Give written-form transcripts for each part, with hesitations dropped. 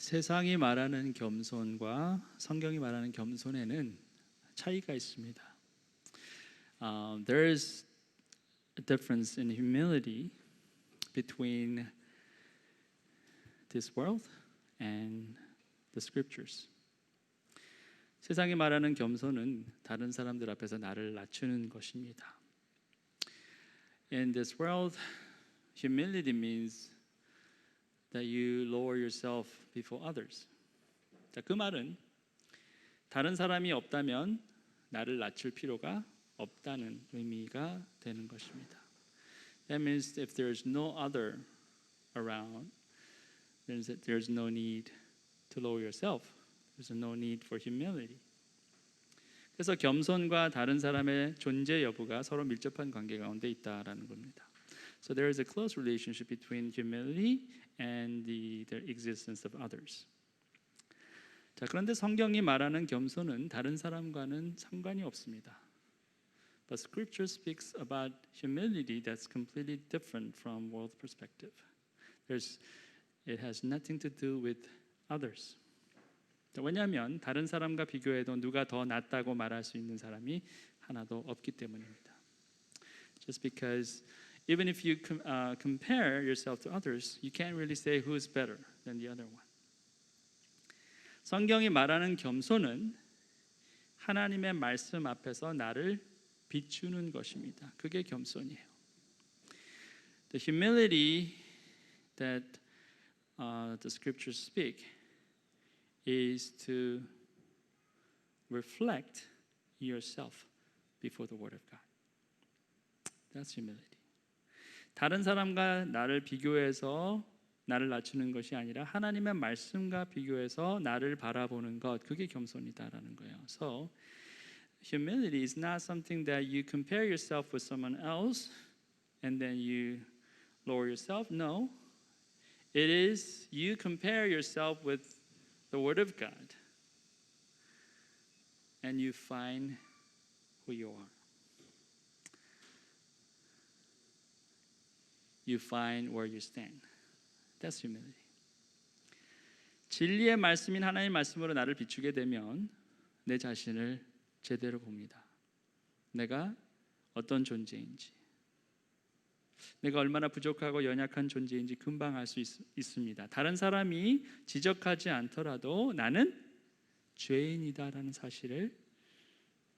세상이 말하는 겸손과 성경이 말하는 겸손에는 차이가 있습니다. There is a difference in humility between this world and the scriptures. 세상이 말하는 겸손은 다른 사람들 앞에서 나를 낮추는 것입니다. In this world, humility means that you lower yourself before others. 자, 그 말은 다른 사람이 없다면 나를 낮출 필요가 없다는 의미가 되는 것입니다. That means if there is no other around, there's no need to lower yourself. There's no need for humility. 그래서 겸손과 다른 사람의 존재 여부가 서로 밀접한 관계 가운데 있다라는 겁니다. So there is a close relationship between humility and the existence of others. 자, 그런데 성경이 말하는 겸손은 다른 사람과는 상관이 없습니다. But Scripture speaks about humility that's completely different from world perspective. It has nothing to do with others. 왜냐하면 다른 사람과 비교해도 누가 더 낫다고 말할 수 있는 사람이 하나도 없기 때문입니다. Just because even if you compare yourself to others, you can't really say who is better than the other one. 성경이 말하는 겸손은 하나님의 말씀 앞에서 나를 비추는 것입니다. 그게 겸손이에요. The humility that the scriptures speak is to reflect yourself before the Word of God. That's humility. 다른 사람과 나를 비교해서 나를 낮추는 것이 아니라 하나님의 말씀과 비교해서 나를 바라보는 것, 그게 겸손이다라는 거예요. So humility is not something that you compare yourself with someone else and then you lower yourself. No, it is you compare yourself with the Word of God and you find who you are. You find where you stand. That's humility. 진리의 말씀인 하나님의 말씀으로 나를 비추게 되면 내 자신을 제대로 봅니다. 내가 어떤 존재인지, 내가 얼마나 부족하고 연약한 존재인지 금방 알 수 있습니다. 다른 사람이 지적하지 않더라도 나는 죄인이다라는 사실을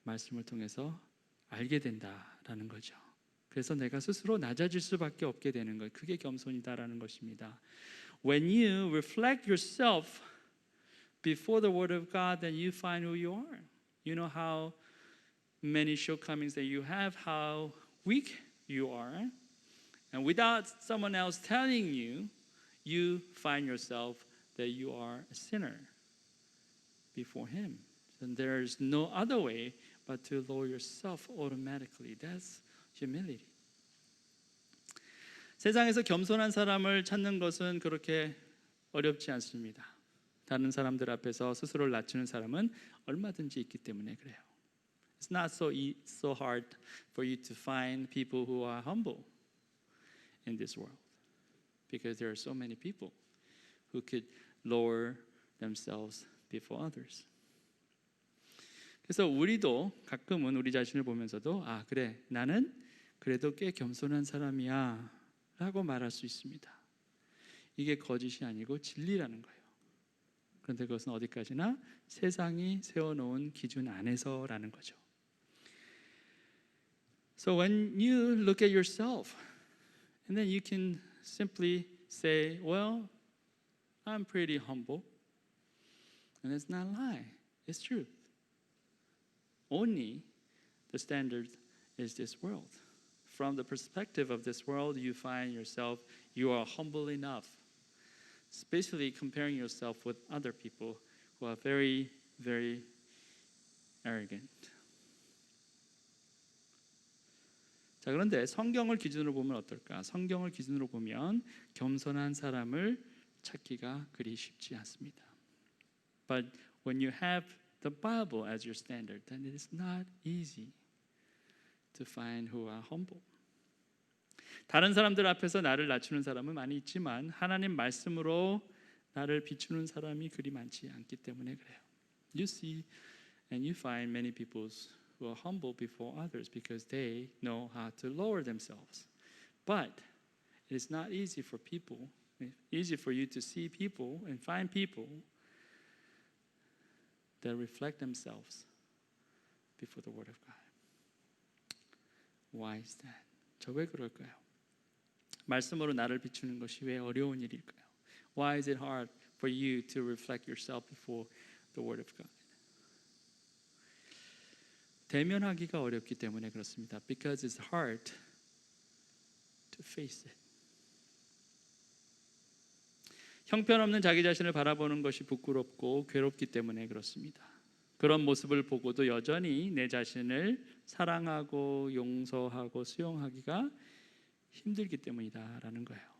말씀을 통해서 알게 된다라는 거죠. 그래서 내가 스스로 낮아질 수밖에 없게 되는 것, 그게 겸손이다라는 것입니다. When you reflect yourself before the Word of God, then you find who you are. You know how many shortcomings that you have, how weak you are. And without someone else telling you, you find yourself that you are a sinner before Him. And there's no other way but to lower yourself automatically. That's humility. 세상에서 겸손한 사람을 찾는 것은 그렇게 어렵지 않습니다. 다른 사람들 앞에서 스스로를 낮추는 사람은 얼마든지 있기 때문에 그래요. It's not so hard for you to find people who are humble in this world, because there are so many people who could lower themselves before others. 그래서 우리도 가끔은 우리 자신을 보면서도 아, 그래, 나는 그래도 꽤 겸손한 사람이야 라고 말할 수 있습니다. 이게 거짓이 아니고 진리라는 거예요. 그런데 그것은 어디까지나 세상이 세워놓은 기준 안에서라는 거죠. So when you look at yourself, and then you can simply say, well, I'm pretty humble. And it's not a lie, it's truth. Only the standard is this world. From the perspective of this world, you find yourself, you are humble enough. Especially comparing yourself with other people who are very, very arrogant. 자, 그런데 성경을 기준으로 보면 어떨까? 성경을 기준으로 보면 겸손한 사람을 찾기가 그리 쉽지 않습니다. But when you have the Bible as your standard, then it is not easy to find who are humble. 다른 사람들 앞에서 나를 낮추는 사람은 많이 있지만 하나님 말씀으로 나를 비추는 사람이 그리 많지 않기 때문에 그래요. You see and you find many people who are humble before others because they know how to lower themselves. But it is not easy for people, easy for you to see people and find people that reflect themselves before the Word of God. Why is that? 저 왜 그럴까요? 말씀으로 나를 비추는 것이 왜 어려운 일일까요? Why is it hard for you to reflect yourself before the Word of God? 대면하기가 어렵기 때문에 그렇습니다. Because it's hard to face it. 형편없는 자기 자신을 바라보는 것이 부끄럽고 괴롭기 때문에 그렇습니다. 그런 모습을 보고도 여전히 내 자신을 사랑하고 용서하고 수용하기가 힘들기 때문이다라는 거예요.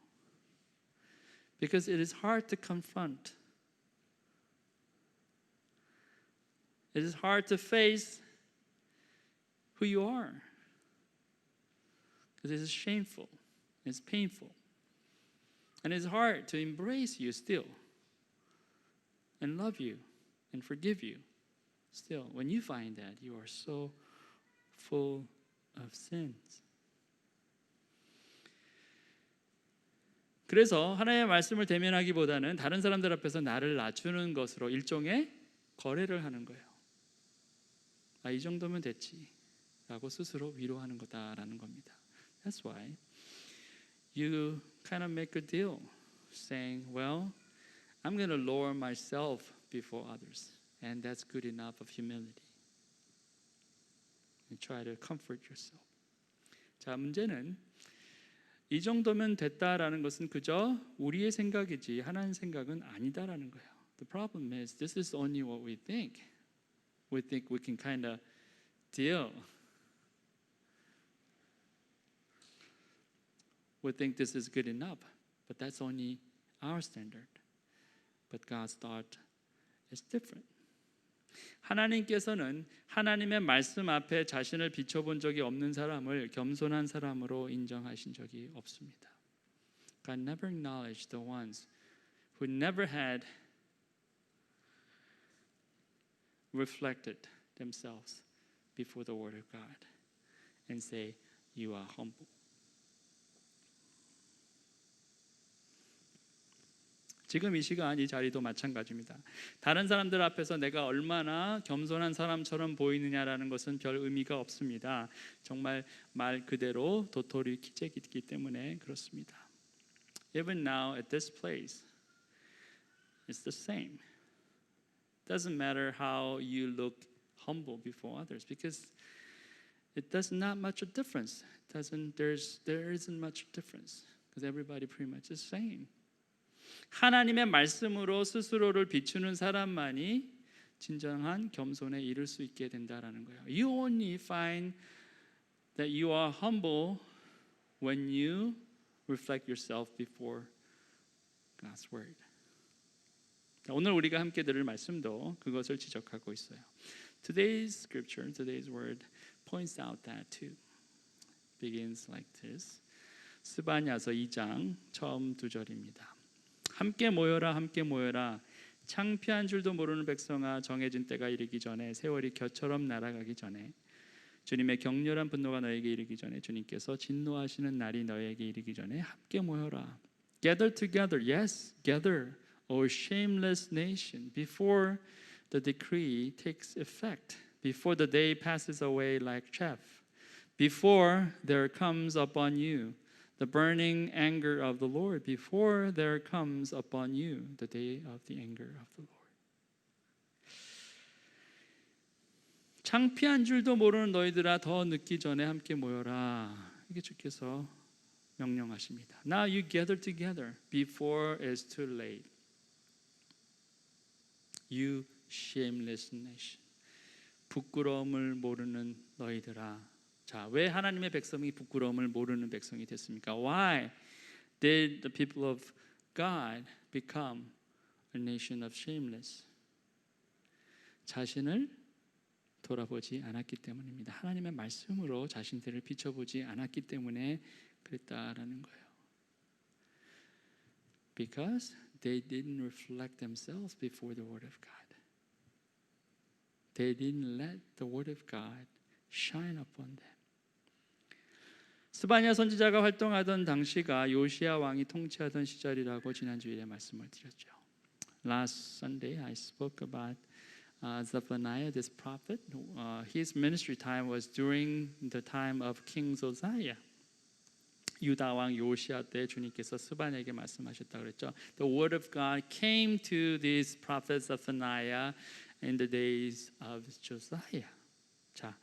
Because it is hard to confront. It is hard to face who you are. Because it is shameful. It's painful. And it's hard to embrace you still and love you and forgive you still when you find that you are so full of sins. 그래서 하나님의 말씀을 대면하기보다는 다른 사람들 앞에서 나를 낮추는 것으로 일종의 거래를 하는 거예요. 아, 이 정도면 됐지 라고 스스로 위로하는 거다라는 겁니다. That's why you kind of make a deal saying, well, I'm going to lower myself before others. And that's good enough of humility. And try to comfort yourself. 자, 문제는 이 정도면 됐다라는 것은 그저 우리의 생각이지 하나님 생각은 아니다라는 거예요. The problem is this is only what we think. We think we can kind of deal. We think this is good enough, but that's only our standard. But God's thought is different. 하나님께서는 하나님의 말씀 앞에 자신을 비춰본 적이 없는 사람을 겸손한 사람으로 인정하신 적이 없습니다. God never acknowledged the ones who never had reflected themselves before the Word of God and say, you are humble. 지금 이 시간 이 자리도 마찬가지입니다. 다른 사람들 앞에서 내가 얼마나 겸손한 사람처럼 보이느냐라는 것은 별 의미가 없습니다. 정말 말 그대로 도토리 키재기이기 때문에 그렇습니다. Even now at this place, it's the same. Doesn't matter how you look humble before others because it does not much a difference. There isn't much difference because everybody pretty much is the same. 하나님의 말씀으로 스스로를 비추는 사람만이 진정한 겸손에 이를 수 있게 된다라는 거예요. You only find that you are humble when you reflect yourself before God's word. 오늘 우리가 함께 들을 말씀도 그것을 지적하고 있어요. Today's scripture, today's word points out that too. Begins like this. 스바냐서 2장 처음 2절입니다. 함께 모여라 함께 모여라 창피한 줄도 모르는 백성아 정해진 때가 이르기 전에 세월이 겨처럼 날아가기 전에 주님의 격렬한 분노가 너에게 이르기 전에 주님께서 진노하시는 날이 너에게 이르기 전에 함께 모여라. Gather together, yes, gather, O shameless nation, before the decree takes effect, before the day passes away like chaff, before there comes upon you the burning anger of the Lord, before there comes upon you the day of the anger of the Lord. 창피한 줄도 모르는 너희들아 더 늦기 전에 함께 모여라. 이게 주께서 명령하십니다. Now you gather together before it's too late. You shameless nation. 부끄러움을 모르는 너희들아. 자, 왜 하나님의 백성이 부끄러움을 모르는 백성이 됐습니까? Why did the people of God become a nation of shameless? 자신을 돌아보지 않았기 때문입니다. 하나님의 말씀으로 자신들을 비춰보지 않았기 때문에 그랬다라는 거예요. Because they didn't reflect themselves before the Word of God. They didn't let the Word of God shine upon them. 스바냐 선지자가 활동하던 당시가 요시야 왕이 통치하던 시절이라고 지난 주일에 말씀을 드렸죠. Last Sunday I spoke about Zephaniah, this prophet. His ministry time was during the time of King Josiah. 유다 왕 요시야 때 주님께서 스바냐에게 말씀하셨다고 그랬죠. The word of God came to this prophet Zephaniah in the days of Josiah. 자,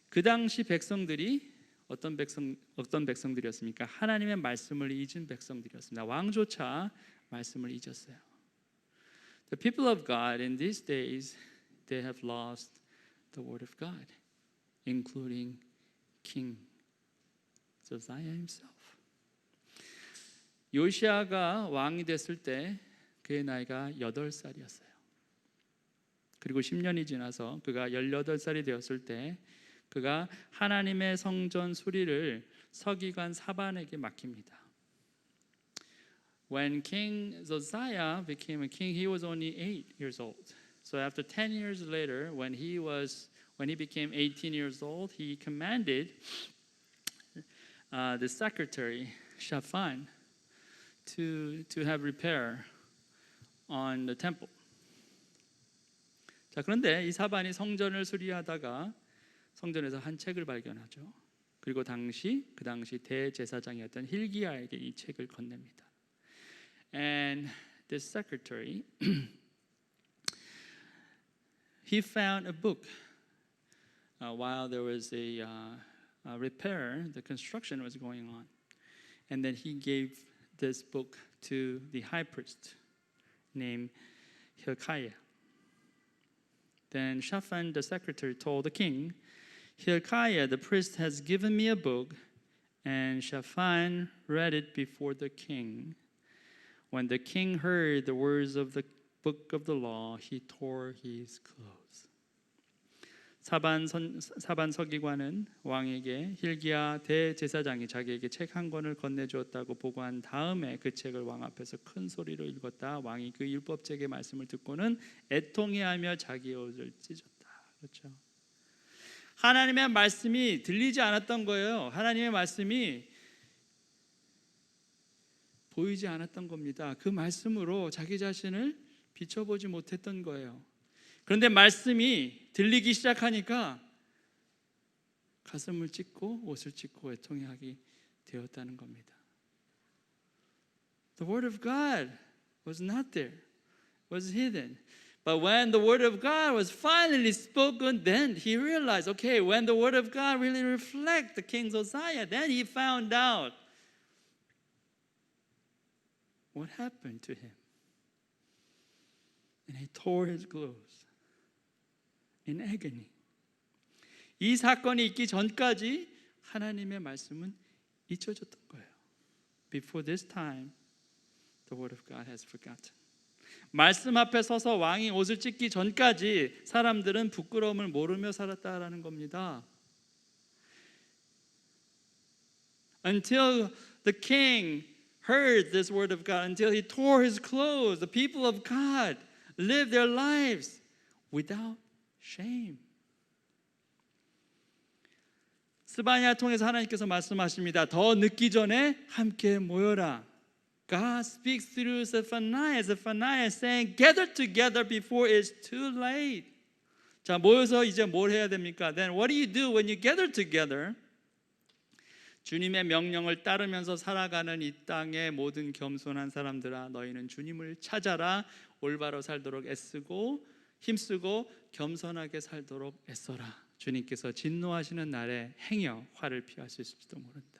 그 당시 백성들이 어떤 백성들이었습니까? 하나님의 말씀을 잊은 백성들이었습니다. 왕조차 말씀을 잊었어요. The people of God in these days, they have lost the word of God, including King Josiah himself. 요시아가 왕이 됐을 때 그의 나이가 8살이었어요. 그리고 10년이 지나서 그가 18살이 되었을 때 그가 하나님의 성전 수리를 서기관 사반에게 맡깁니다. When King Josiah became a king, he was only 8 years old. So after 10 years later, when he became 18 years old, he commanded the secretary Shaphan to have repair on the temple. 자, 그런데 이 사반이 성전을 수리하다가 성전에서 한 책을 발견하죠. 그리고 그 당시 대제사장이었던 힐기야에게 이 책을 건넵니다. And the secretary he found a book while there was a repair, the construction was going on. And then he gave this book to the high priest named Hilkiah. Then Shaphan the secretary told the king, Hilkiah the priest has given me a book. And Shaphan read it before the king. When the king heard the words of the book of the law, he tore his clothes. 사반 서기관은 왕에게 힐기야 대제사장이 자기에게 책 한 권을 건네주었다고 보고한 다음에 그 책을 왕 앞에서 큰 소리로 읽었다. 왕이 그 율법책의 말씀을 듣고는 애통해하며 자기의 옷을 찢었다. 그렇죠? 하나님의 말씀이 들리지 않았던 거예요. 하나님의 말씀이 보이지 않았던 겁니다. 그 말씀으로 자기 자신을 비춰보지 못했던 거예요. 그런데 말씀이 들리기 시작하니까 가슴을 찢고 옷을 찢고 애통해하게 되었다는 겁니다. The word of God was not there. It was hidden. But when the word of God was finally spoken, then he realized, okay, when the word of God really reflects the King Josiah, then he found out what happened to him. And he tore his clothes in agony. 이 사건이 있기 전까지 하나님의 말씀은 잊혀졌던 거예요. Before this time, the word of God has forgotten. 말씀 앞에 서서 왕이 옷을 찢기 전까지 사람들은 부끄러움을 모르며 살았다라는 겁니다. Until the king heard this word of God, until he tore his clothes, the people of God lived their lives without shame. 스바냐 통해서 하나님께서 말씀하십니다. 더 늦기 전에 함께 모여라. God speaks through Zephaniah. Zephaniah is saying, gather together before it's too late. 자, 모여서 이제 뭘 해야 됩니까? Then what do you do when you gather together? 주님의 명령을 따르면서 살아가는 이 땅의 모든 겸손한 사람들아, 너희는 주님을 찾아라. 올바로 살도록 애쓰고 힘쓰고 겸손하게 살도록 애써라. 주님께서 진노하시는 날에 행여 화를 피할 수 있을지도 모른다.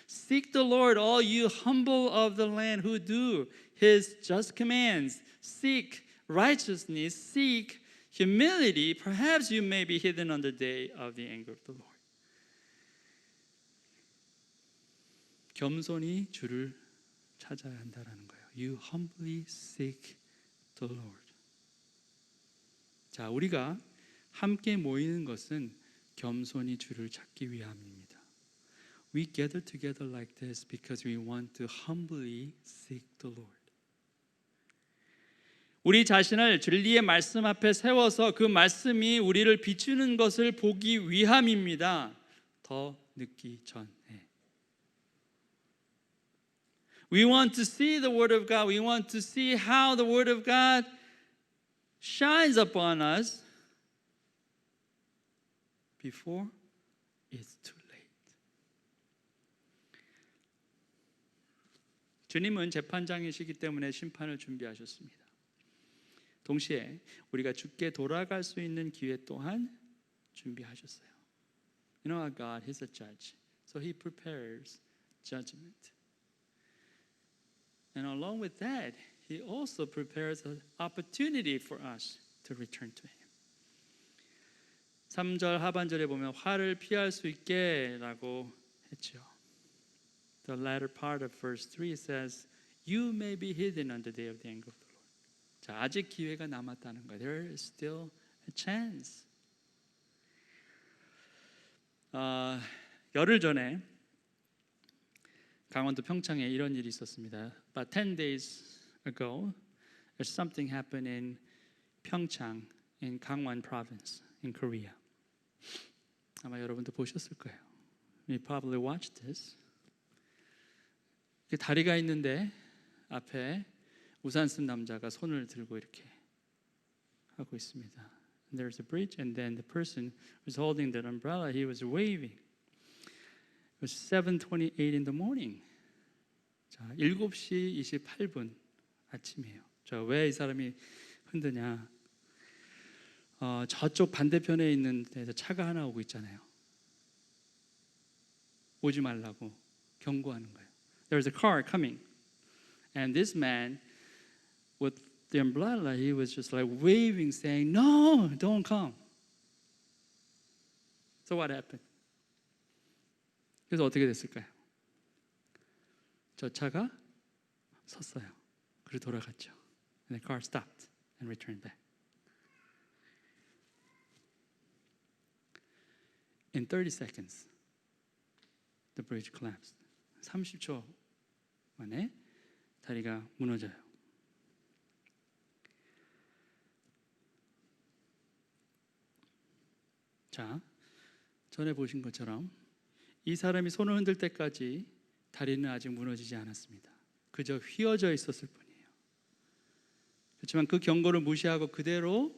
Seek the Lord, all you humble of the land who do His just commands. Seek righteousness, seek humility. Perhaps you may be hidden on the day of the anger of the Lord. 겸손히 주를 찾아야 한다는 거예요. You humbly seek the Lord. 자, 우리가 함께 모이는 것은 겸손히 주를 찾기 위함입니다. We gather together like this because we want to humbly seek the Lord. 우리 자신을 진리의 말씀 앞에 세워서 그 말씀이 우리를 비추는 것을 보기 위함입니다. 더 늦기 전에. We want to see the Word of God. We want to see how the Word of God shines upon us before it's too late. 주님은 재판장이시기 때문에 심판을 준비하셨습니다. 동시에 우리가 주께 돌아갈 수 있는 기회 또한 준비하셨어요. You know, God, He's a judge, so He prepares judgment. And along with that, He also prepares an opportunity for us to return to Him. 3절 하반절에 보면 화를 피할 수 있게 라고 했죠. The latter part of verse 3 says, You may be hidden on the day of the anger of the Lord. 자, 아직 기회가 남았다는 거예요. There is still a chance. 열흘 전에 강원도 평창에 이런 일이 있었습니다. About 10 days ago, there's something happened in Pyeongchang, in Gangwon province, in Korea. 아마 여러분도 보셨을 거예요. You probably watched this. 다리가 있는데 앞에 우산 쓴 남자가 손을 들고 이렇게 하고 있습니다. And there's a bridge, and then the person who's holding that umbrella, he was waving. It was 7:28 in the morning. 자, 7시 28분 아침이에요. 자, 왜 이 사람이 흔드냐? 저쪽 반대편에 있는 데서 차가 하나 오고 있잖아요. 오지 말라고 경고하는 거예요. There's a car coming, and this man with the umbrella, he was just like waving, saying, "No, don't come." So what happened? 그래서 어떻게 됐을까요? 저 차가 섰어요. 그리고 돌아갔죠. And the car stopped and returned back. In 30 seconds, the bridge collapsed. 30초 만에 다리가 무너져요. 자, 전에 보신 것처럼 이 사람이 손을 흔들 때까지 다리는 아직 무너지지 않았습니다. 그저 휘어져 있었을 뿐이에요. 그렇지만 그 경고를 무시하고 그대로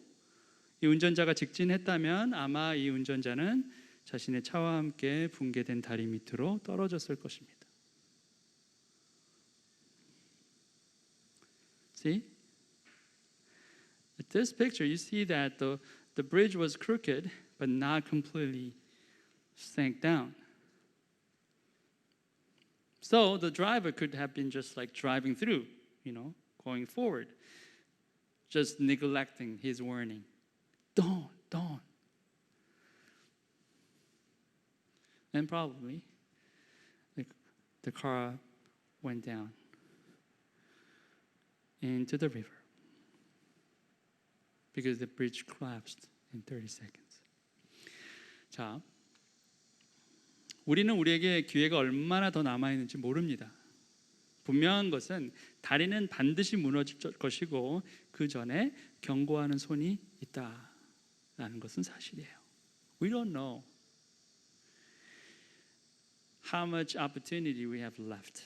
이 운전자가 직진했다면 아마 이 운전자는 자신의 차와 함께 붕괴된 다리 밑으로 떨어졌을 것입니다. See? At this picture, you see that the bridge was crooked, but not completely sank down. So the driver could have been just like driving through, going forward, just neglecting his warning. Don't. And probably the car went down into the river because the bridge collapsed in 30 seconds. 자, 우리는 우리에게 기회가 얼마나 더 남아있는지 모릅니다. 분명한 것은 다리는 반드시 무너질 것이고 그 전에 경고하는 손이 있다라는 것은 사실이에요. We don't know how much opportunity we have left.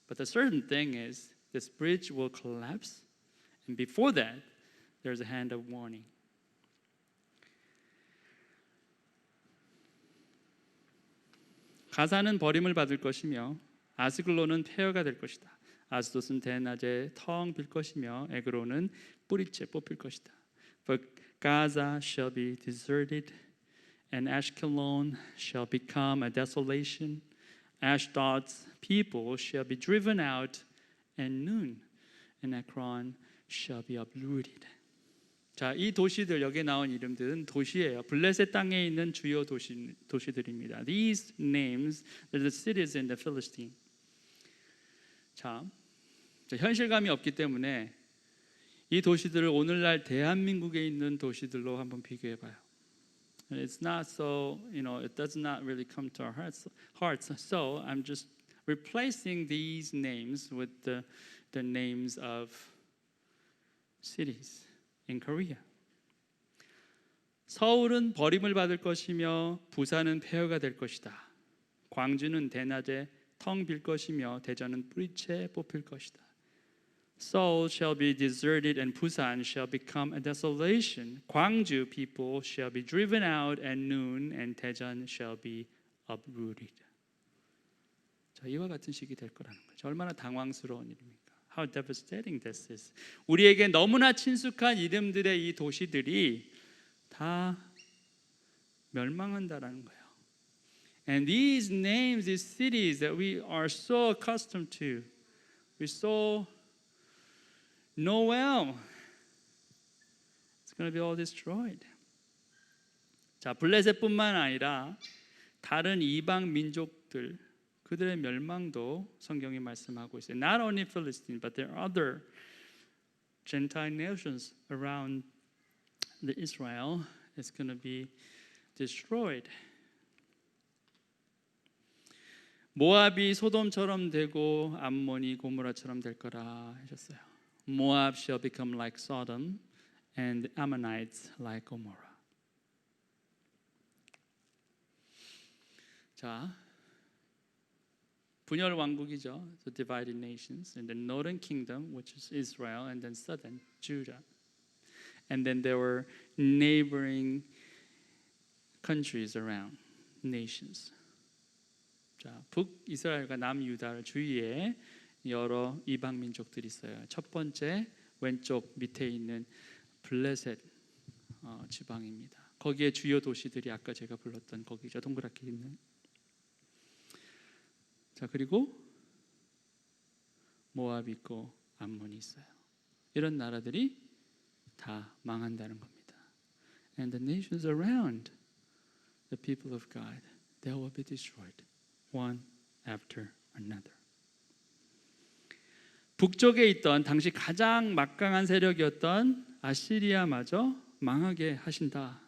But the certain thing is this bridge will collapse, and before that, there's a hand of warning. 가사는 버림을 받을 것이며 아스글론은 폐허가 될 것이다. 아스돗은 대낮에 텅 빌 것이며 에그론은 뿌리째 뽑힐 것이다. But Gaza shall be deserted, and Ashkelon shall become a desolation. Ashdod's people shall be driven out, and Nun and Ekron shall be uprooted. 자, 이 도시들 여기에 나온 이름들은 도시예요. 블레셋 땅에 있는 주요 도시들입니다. These names are the cities in the Philistine. 자, 현실감이 없기 때문에 이 도시들을 오늘날 대한민국에 있는 도시들로 한번 비교해봐요. It's not so, it does not really come to our hearts. So I'm just replacing these names with the names of cities in Korea. 서울은 버림을 받을 것이며 부산은 폐허가 될 것이다. 광주는 대낮에 텅 빌 것이며 대전은 뿌리채 뽑힐 것이다. Seoul shall be deserted and Busan shall become a desolation. Gwangju people shall be driven out at noon and Daejeon shall be uprooted. 자, 이와 같은 시기 될 거라는 거죠. 얼마나 당황스러운 일입니까? How devastating this is. 우리에게 너무나 친숙한 이름들의 이 도시들이 다 멸망한다라는 거예요. And these names, these cities that we are so accustomed to, we so know well, it's going to be all destroyed. 자, 블레셋뿐만 아니라 다른 이방 민족들 그들의 멸망도 성경이 말씀하고 있어요. Not only Philistine, but there are other Gentile nations around the Israel is going to be destroyed. 모압이 소돔처럼 되고 암몬이 고모라처럼 될 거라 하셨어요. Moab shall become like Sodom and Ammonites like Gomorrah. 자, 분열 왕국이죠. The divided nations, and the northern kingdom, which is Israel, and then southern Judah, and then there were neighboring countries around, nations. 자, 북이스라엘과 남유다 주위에 여러 이방 민족들이 있어요. 첫 번째 왼쪽 밑에 있는 블레셋 지방입니다. 거기에 주요 도시들이 아까 제가 불렀던 거기죠. 동그랗게 있는. 자, 그리고 모압 있고 암몬이 있어요. 이런 나라들이 다 망한다는 겁니다. And the nations around the people of God, they will be destroyed, one after another. 북쪽에 있던 당시 가장 막강한 세력이었던 아시리아마저 망하게 하신다.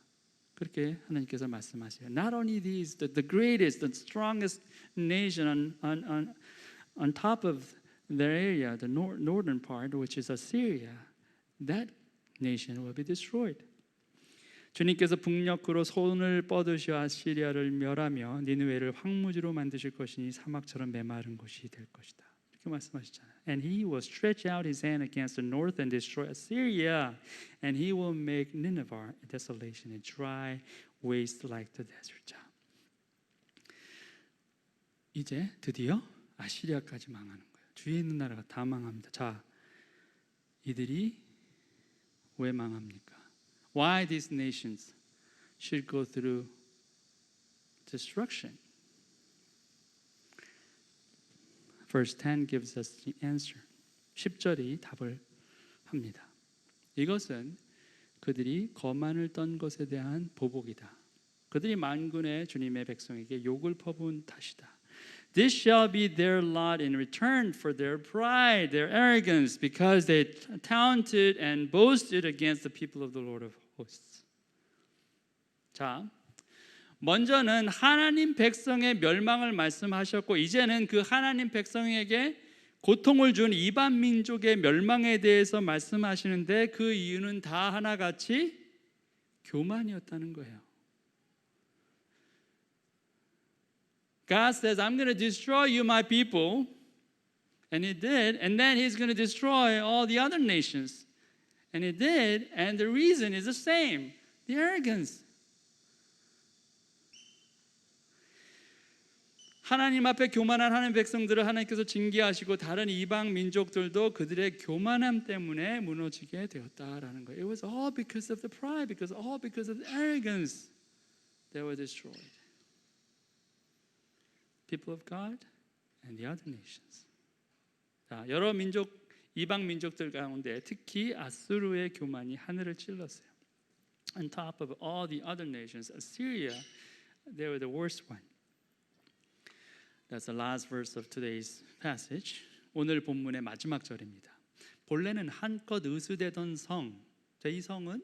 그렇게 하나님께서 말씀하세요. Not only these, the greatest, the strongest nation on top of their area, the northern part, which is Assyria, that nation will be destroyed. 주님께서 북녘으로 손을 뻗으시어 아시리아를 멸하며 니느웨를 황무지로 만드실 것이니 사막처럼 메마른 곳이 될 것이다. 이렇게 말씀하시잖아요. And he will stretch out his hand against the north and destroy Assyria, and he will make Nineveh a desolation, a dry waste like the desert. 자, 이제 드디어 아시리아까지 망하는 거예요. 주위에 있는 나라가 다 망합니다. 자, 이들이 왜 망합니까? Why these nations should go through destruction? Verse 10 gives us the answer. 10절이 답을 합니다. 이것은 그들이 거만을 떤 것에 대한 보복이다. 그들이 만군의 주님의 백성에게 욕을 퍼부은 탓이다. This shall be their lot in return for their pride, their arrogance, because they taunted and boasted against the people of the Lord of hosts. 자, 먼저는 하나님 백성의 멸망을 말씀하셨고 이제는 그 하나님 백성에게 고통을 준 이방 민족의 멸망에 대해서 말씀하시는데 그 이유는 다 하나같이 교만이었다는 거예요. God says, I'm going to destroy you, my people. And he did. And then he's going to destroy all the other nations. And he did. And the reason is the same. The arrogance. 하나님 앞에 교만한 하나님 백성들을 하나님께서 징계하시고 다른 이방 민족들도 그들의 교만함 때문에 무너지게 되었다라는 거예요. It was all because of the pride, all because of the arrogance they were destroyed. People of God and the other nations. 자, 여러 민족, 이방 민족들 가운데 특히 아수르의 교만이 하늘을 찔렀어요. On top of all the other nations, Assyria, they were the worst one. That's the last verse of today's passage. 오늘 본문의 마지막 절입니다. 본래는 한껏 의수되던 성, 이 성은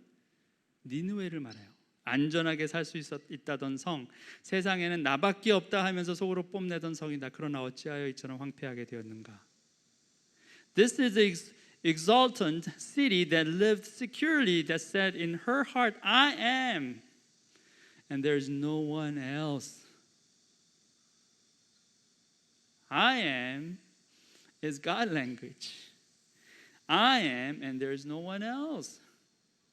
니느웨를 말해요. 안전하게 살 수 있다던 성, 세상에는 나밖에 없다 하면서 속으로 뽐내던 성이다. 그러나 어찌하여 이처럼 황폐하게 되었는가? This is exultant city that lived securely, that said in her heart, I am, and there's no one else. I am is God language. I am, and there's no one else.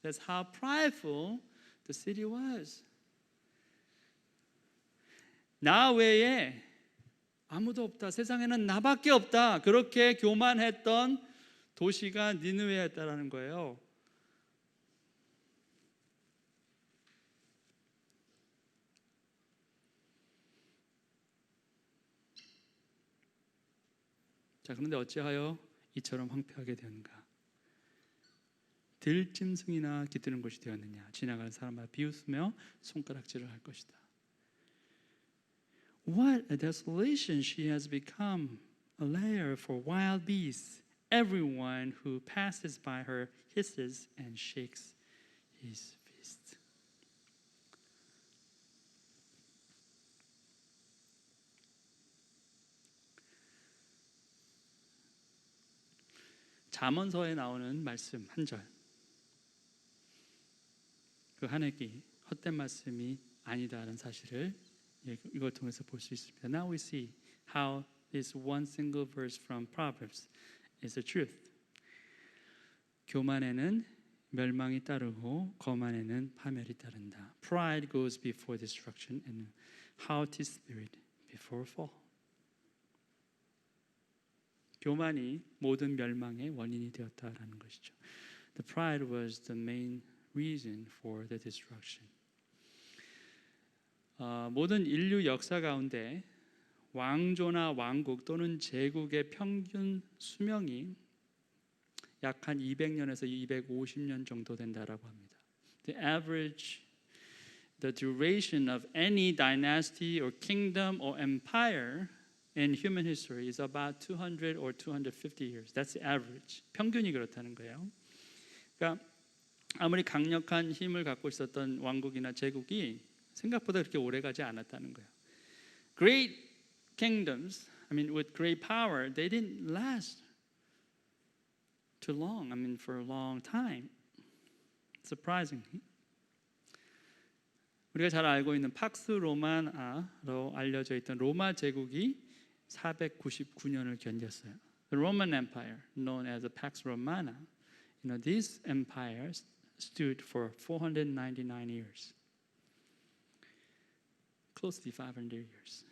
That's how prideful the city was. 나 외에 아무도 없다. 세상에는 나밖에 없다. 그렇게 교만했던 도시가 니느웨였다라는 거예요. 자, 그런데 어찌하여 이처럼 황폐하게 되었는가? 들짐승이나 깃드는 곳이 되었느냐? 지나가는 사람마다 비웃으며 손가락질을 할 것이다. What a desolation she has become, a lair for wild beasts. Everyone who passes by her hisses and shakes his fist. 잠언서에 나오는 말씀 한 절. 그 하나님께 헛된 말씀이 아니다라는 사실을 이걸 통해서 볼 수 있습니다. Now we see how this one single verse from Proverbs is the truth. 교만에는 멸망이 따르고 거만에는 파멸이 따른다. Pride goes before destruction and haughty spirit before fall. 교만이 모든 멸망의 원인이 되었다라는 것이죠. The pride was the main reason for the destruction. 모든 인류 역사 가운데 왕조나 왕국 또는 제국의 평균 수명이 약 한 200년에서 250년 정도 된다라고 합니다. The duration of any dynasty or kingdom or empire in human history is about 200 or 250 years. That's the average. 평균이 그렇다는 거예요. 그러니까 아무리 강력한 힘을 갖고 있었던 왕국이나 제국이 생각보다 그렇게 오래 가지 않았다는 거예요. Great kingdoms, with great power, they didn't last too long. For a long time. Surprisingly. 우리가 잘 알고 있는 팍스 로마나로 알려져 있던 로마 제국이 499년을 견뎠어요. The Roman Empire, known as the Pax Romana, this empire stood for 499 years. Close to 500 years.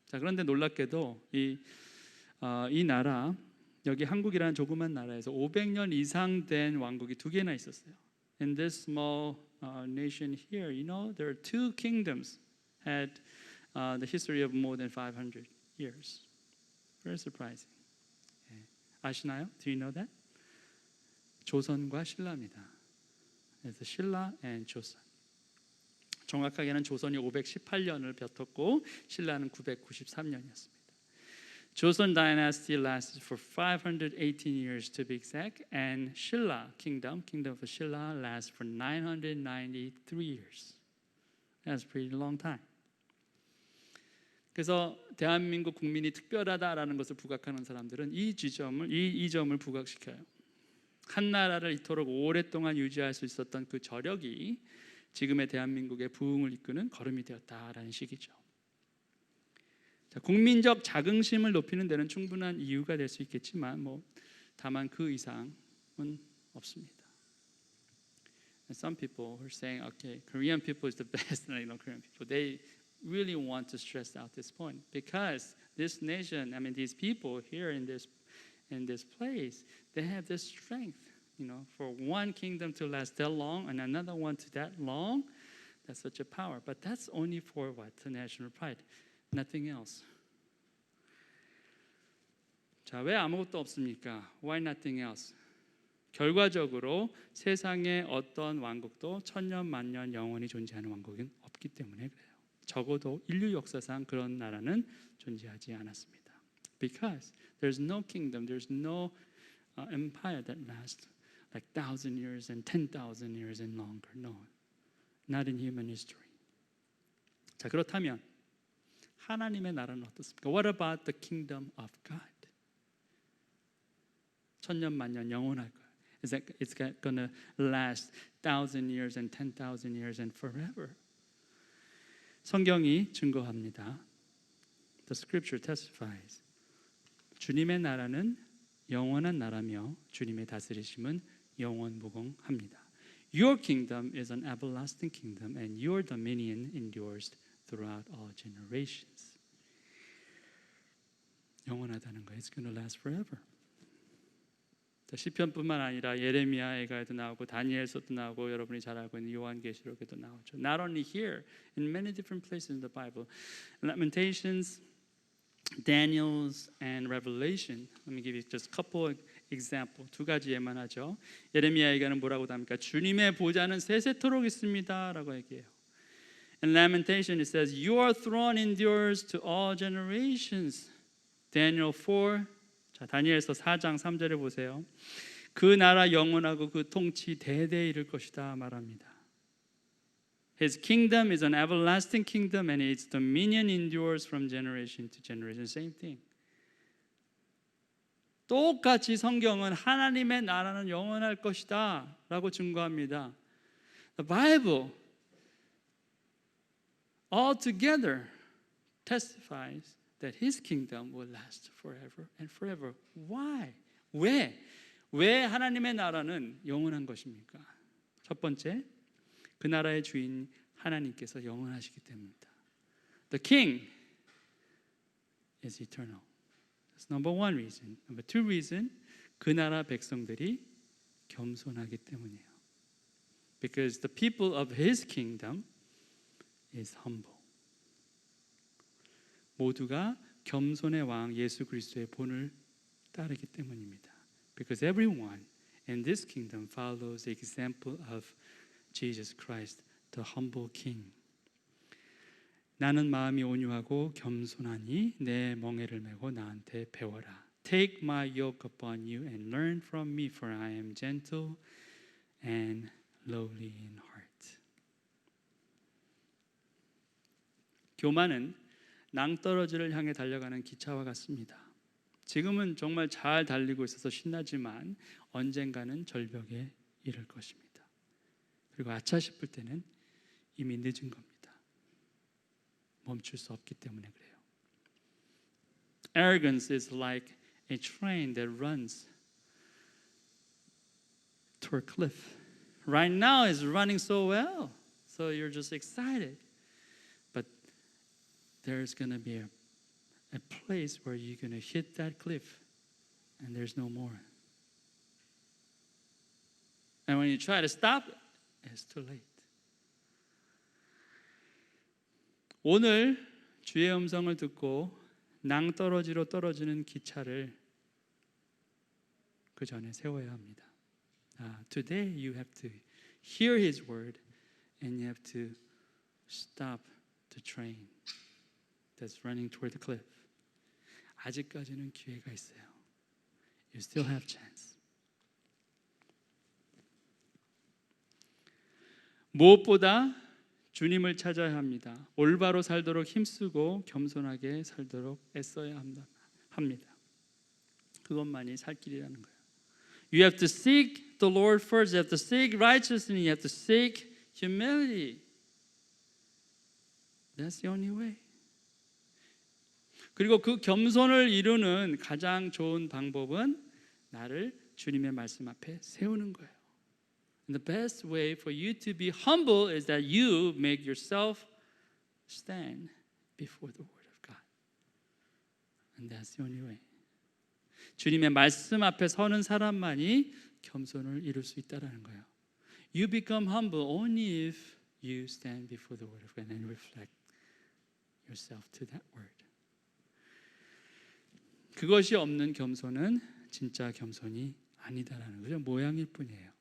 자, 그런데 놀랍게도 이 나라, 여기 한국이라는 조그만 나라에서 500년 이상 된 왕국이 두 개나 있었어요. In this small nation here, there are two kingdoms had the history of more than 500 years. Very surprising. 아시나요? Do you know that? 조선과 신라입니다. 그래서 신라 and 조선. 정확하게는 조선이 518년을 벼텄고 신라는 993년이었습니다. Joseon dynasty lasted for 518 years to be exact, and Shilla kingdom of Shilla lasted for 993 years. That's a pretty long time. 그래서 대한민국 국민이 특별하다라는 것을 부각하는 사람들은 이 점을 부각시켜요. 한 나라를 이토록 오랫동안 유지할 수 있었던 그 저력이 지금의 대한민국의 부흥을 이끄는 걸음이 되었다라는 식이죠. 자, 국민적 자긍심을 높이는 데는 충분한 이유가 될 수 있겠지만 다만 그 이상은 없습니다. And some people are saying, okay, Korean people is the best. Korean people, they really want to stress out this point because this nation, these people here in this place, they have this strength, for one kingdom to last that long and another one to that long. That's such a power. But that's only for what? The national pride. Nothing else. 자, 왜 아무것도 없습니까? Why nothing else? 결과적으로 세상의 어떤 왕국도 천년 만년 영원히 존재하는 왕국은 없기 때문에 그래요. 적어도 인류 역사상 그런 나라는 존재하지 않았습니다. Because there's no kingdom, there's no empire that lasts like 1,000 years and 10,000 years and longer. No, not in human history. 자, 그렇다면 하나님의 나라는 어떻습니까? What about the kingdom of God? 천년 만년 영원할 거예요. It's gonna last 1,000 years and 10,000 years and forever. 성경이 증거합니다. The scripture testifies. 주님의 나라는 영원한 나라며 주님의 다스리심은 영원무궁합니다. Your kingdom is an everlasting kingdom and your dominion endures throughout all generations. 영원하다는 거예요. It's going to last forever. 시편뿐만 아니라 예레미야에도 나오고 다니엘서도 나오고 여러분이 잘 알고 있는 요한계시록에도 나오죠. Not only here, in many different places in the Bible. Lamentations, Daniel's, and Revelation. Let me give you just a couple example. 두 가지에만 하죠. 예레미야에게는 뭐라고 답니까? 주님의 보좌는 세세토록 있습니다라고 얘기해요. In Lamentation it says, Your throne endures to all generations. Daniel 4. 자, 다니엘서 4장 3절에 보세요. 그 나라 영원하고 그 통치 대대에 이를 것이다 말합니다. His kingdom is an everlasting kingdom and its dominion endures from generation to generation. Same thing. 똑같이 성경은 하나님의 나라는 영원할 것이다 라고 증거합니다. The Bible altogether testifies that His kingdom will last forever and forever. Why? 왜 하나님의 나라는 영원한 것입니까? 첫 번째, 그 나라의 주인 하나님께서 영원하시기 때문입니다. The king is eternal. That's number one reason. Number two reason, 그 나라 백성들이 겸손하기 때문이에요. Because the people of His kingdom is humble. 모두가 겸손의 왕 예수 그리스도의 본을 따르기 때문입니다. Because everyone in this kingdom follows the example of Jesus Christ, the humble King. 나는 마음이 온유하고 겸손하니 내 멍에를 메고 나한테 배워라. Take my yoke upon you and learn from me, for I am gentle and lowly in heart. 교만은 낭떠러지를 향해 달려가는 기차와 같습니다. 지금은 정말 잘 달리고 있어서 신나지만 언젠가는 절벽에 이를 것입니다. 그리고 아차 싶을 때는 이미 늦은 겁니다. 멈출 수 없기 때문에 그래요. Arrogance is like a train that runs toward a cliff. Right now it's running so well, so you're just excited. But there's going to be a place where you're going to hit that cliff and there's no more. And when you try to stop, it's too late. 오늘 주의 음성을 듣고 낭떠러지로 떨어지는 기차를 그 전에 세워야 합니다. Today you have to hear His word and you have to stop the train that's running toward the cliff. 아직까지는 기회가 있어요. You still have chance. 무엇보다 주님을 찾아야 합니다. 올바로 살도록 힘쓰고 겸손하게 살도록 애써야 합니다. 그것만이 살 길이라는 거예요. You have to seek the Lord first. You have to seek righteousness. You have to seek humility. That's the only way. 그리고 그 겸손을 이루는 가장 좋은 방법은 나를 주님의 말씀 앞에 세우는 거예요. And the best way for you to be humble is that you make yourself stand before the Word of God. And that's the only way. 주님의 말씀 앞에 서는 사람만이 겸손을 이룰 수 있다는 거예요. You become humble only if you stand before the Word of God and reflect yourself to that Word. 그것이 없는 겸손은 진짜 겸손이 아니다라는 거죠. 모양일 뿐이에요.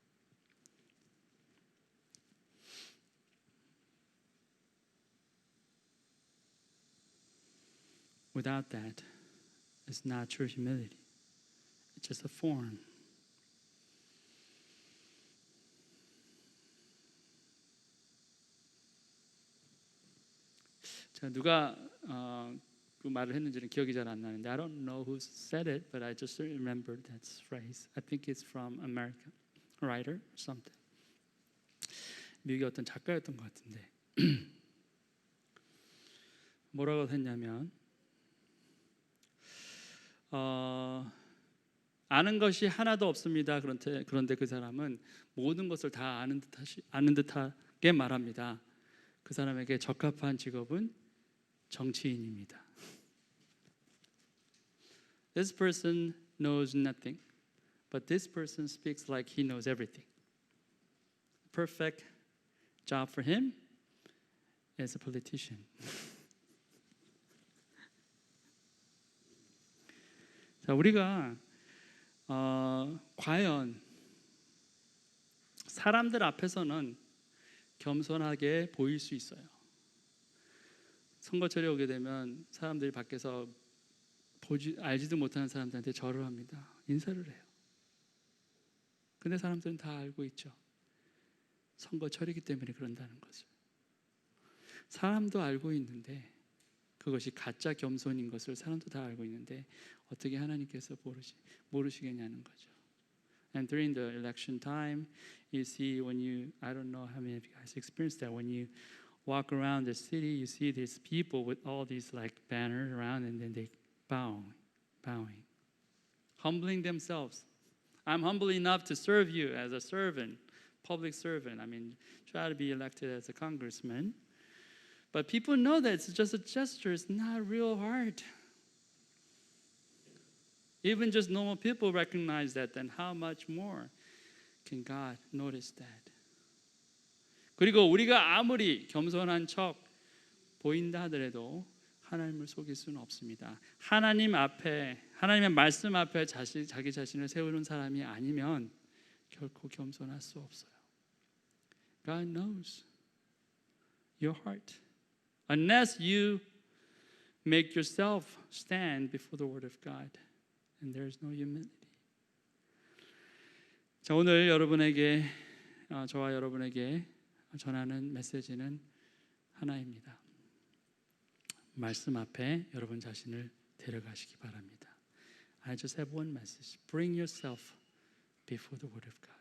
Without that, it's not true humility. It's just a form. 자, 누가 그 말을 했는지는 기억이 잘 안 나는데 I don't know who said it, but I just remember that phrase. I think it's from America, writer or something. 미국의 어떤 작가였던 것 같은데 뭐라고 했냐면 아는 것이 하나도 없습니다. 그런데 그 사람은 모든 것을 다 아는 듯하게 말합니다. 그 사람에게 적합한 직업은 정치인입니다. This person knows nothing, but this person speaks like he knows everything. Perfect job for him as a politician. 자, 우리가 과연 사람들 앞에서는 겸손하게 보일 수 있어요. 선거철이 오게 되면 사람들이 밖에서 알지도 못하는 사람들한테 절을 합니다. 인사를 해요. 근데 사람들은 다 알고 있죠. 선거철이기 때문에 그런다는 것을. 사람도 알고 있는데 그것이 가짜 겸손인 것을 사람도 다 알고 있는데 어떻게 하나님께서 모르시겠냐는 거죠. And during the election time, you see I don't know how many of you guys experienced that. When you walk around the city, you see these people with all these like banners around, and then they bowing, humbling themselves. I'm humble enough to serve you as a servant, public servant. I mean, try to be elected as a congressman. But people know that it's just a gesture. It's not real heart. Even just normal people recognize that. Then how much more can God notice that? 그리고 우리가 아무리 겸손한 척 보인다 하더라도 하나님을 속일 수는 없습니다. 하나님의 말씀 앞에 자기 자신을 세우는 사람이 아니면 결코 겸손할 수 없어요. God knows your heart. Unless you make yourself stand before the Word of God, and there is no humility. 자, 오늘 저와 여러분에게 전하는 메시지는 하나입니다. 말씀 앞에 여러분 자신을 데려가시기 바랍니다. I just have one message. Bring yourself before the Word of God.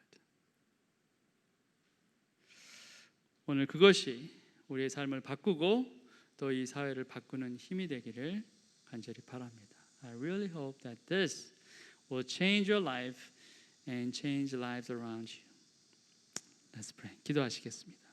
오늘 그것이 우리의 삶을 바꾸고 또 이 사회를 바꾸는 힘이 되기를 간절히 바랍니다. I really hope that this will change your life and change the lives around you. Let's pray. 기도하시겠습니다.